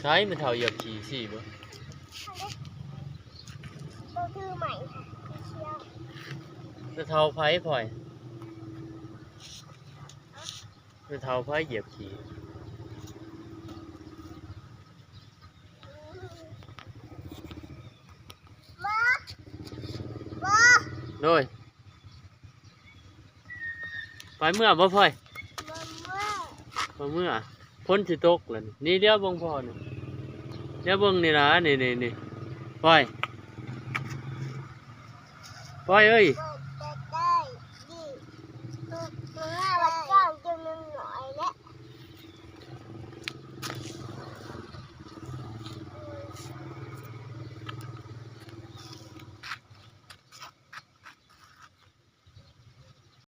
ใช้มันเท่าเหยียบขี่สิบ่ตัวชื่อใหม่ค่ะเชียวจะเท่าไผ่พลอยจะเท่าไผ่เหยียบขี่โดยไปเมื่อบ่พลอยมาเมื่อพ้นสิตกแล้วนี่เดี๋ยวเบิ่งพ่อนี่เดี๋ยวเบิ่งนี่ล่ะนี่พลอยเอ้ย มา